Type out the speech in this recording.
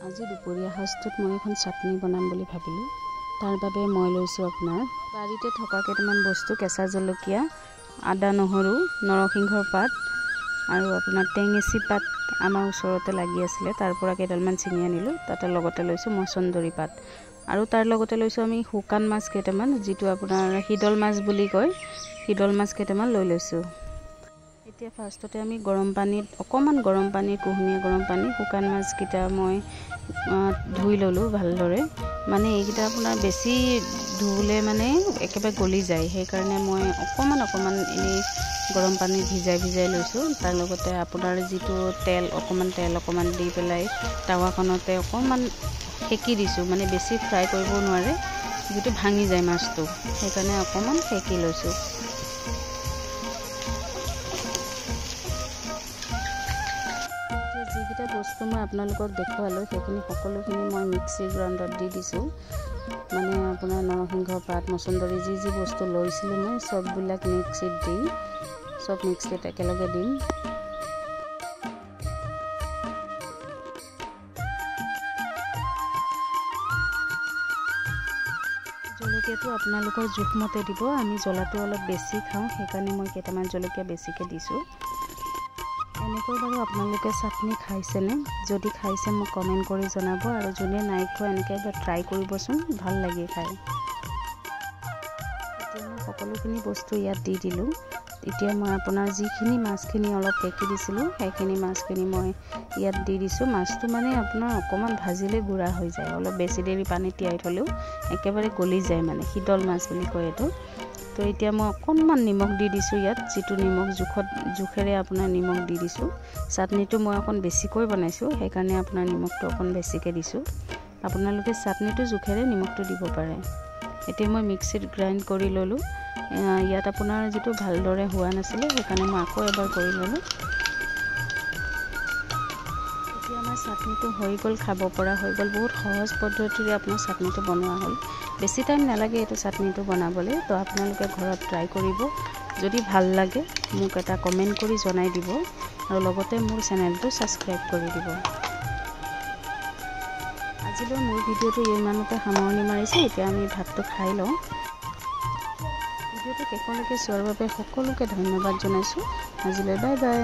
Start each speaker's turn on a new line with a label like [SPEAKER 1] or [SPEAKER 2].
[SPEAKER 1] আজি দুপৰীয়া সাজটোত মই এখন চাটনি বনাম বুলি ভাবিলোঁ। তাৰ বাবে মই লৈছোঁ আপোনাৰ বাৰীতে থকা কেইটামান বস্তু, কেঁচা জলকীয়া, আদা নহৰু, নৰসিংহৰ পাত আৰু আপোনাৰ টেঙেচি পাত আমাৰ ওচৰতে লাগি আছিলে, তাৰ পৰা কেইডালমান ছিঙি আনিলোঁ। তাতে লগতে লৈছোঁ মছন্দৰী পাত আৰু তাৰ লগতে লৈছোঁ আমি শুকান মাছ কেইটামান, যিটো আপোনাৰ শিদল মাছ বুলি কয়, শিদল মাছ কেইটামান লৈছোঁ। এতিয়া ফাৰ্ষ্টতে আমি অকণমান গৰম পানী, কুহুমীয়া গৰম পানী, শুকান মাছকেইটা মই ধুই ল'লোঁ ভালদৰে। মানে এইকেইটা আপোনাৰ বেছি ধুলে মানে একেবাৰে গলি যায়, সেইকাৰণে মই অকণমান এনেই গৰম পানীত ভিজাই লৈছোঁ। তাৰ লগতে আপোনাৰ যিটো তেল অকণমান দি পেলাই টাৱাখনতে অকণমান সেকি দিছোঁ, মানে বেছি ফ্ৰাই কৰিব নোৱাৰে, যিটো ভাঙি যায় মাছটো, সেইকাৰণে অকণমান সেকি লৈছোঁ। যিকেইটা বস্তু মই আপোনালোকক দেখুৱালোঁ সেইখিনি সকলোখিনি মই মিক্সি গ্ৰাইণ্ডাৰত দি দিছোঁ। মানে আপোনাৰ নৰসিংহ পাত, মছন্দৰী যি বস্তু লৈছিলোঁ মই চববিলাক মিক্সিত দি একেলগে দিম। জলকীয়াটো আপোনালোকৰ জোখমতে দিব। আমি জ্বলাটো অলপ বেছি খাওঁ, সেইকাৰণে মই কেইটামান জলকীয়া বেছিকৈ দিছোঁ। এনেকৈ বাৰু আপোনালোকে চাটনি খাইছেনে? যদি খাইছে মোক কমেণ্ট কৰি জনাব, আৰু যোনে নাই খোৱা এনেকৈ এবাৰ ট্ৰাই কৰিবচোন, ভাল লাগে খাই। এতিয়া মই সকলোখিনি বস্তু ইয়াত দি দিলোঁ। এতিয়া মই আপোনাৰ যিখিনি মাছখিনি অলপ সেকি দিছিলোঁ, সেইখিনি মাছখিনি মই ইয়াত দি দিছোঁ। মাছটো মানে আপোনাৰ অকণমান ভাজিলে গুড়া হৈ যায়, অলপ বেছি দেৰি পানীত তিয়াই থ'লেও একেবাৰে গলি যায়, মানে শীতল মাছ বুলি কয় এইটো। তো এতিয়া মই অকণমান নিমখ দি দিছোঁ ইয়াত, যিটো নিমখ জোখেৰে আপোনাৰ নিমখ দি দিছোঁ। চাটনিটো মই অকণ বেছিকৈ বনাইছোঁ, সেইকাৰণে আপোনাৰ নিমখটো অকণ বেছিকৈ দিছোঁ। আপোনালোকে চাটনিটো জোখেৰে নিমখটো দিব পাৰে। এতিয়া মই মিক্সিত গ্ৰাইণ্ড কৰি ল'লোঁ। ইয়াত আপোনাৰ যিটো ভালদৰে হোৱা নাছিলে, সেইকাৰণে মই আকৌ এবাৰ কৰি ল'লোঁ। এতিয়া আমাৰ চাটনিটো হৈ গ'ল, খাব পৰা হৈ গ'ল। বহুত সহজ পদ্ধতিৰে আপোনাৰ চাটনিটো বনোৱা হ'ল। বেছি টাইম নালাগে এইটো চাটনিটো বনাবলৈ। তো আপোনালোকে ঘৰত ট্ৰাই কৰিব। যদি ভাল লাগে মোক এটা কমেণ্ট কৰি জনাই দিব, আৰু লগতে মোৰ চেনেলটো ছাবস্ক্ৰাইব কৰি দিব। আজিলৈ মোৰ ভিডিঅ'টো ইমানতে সামৰণি মাৰিছোঁ। এতিয়া আমি ভাতটো খাই লওঁ। ভিডিঅ'টো শেষলৈকে চোৱাৰ বাবে সকলোকে ধন্যবাদ জনাইছোঁ। আজিলৈ বাই বাই।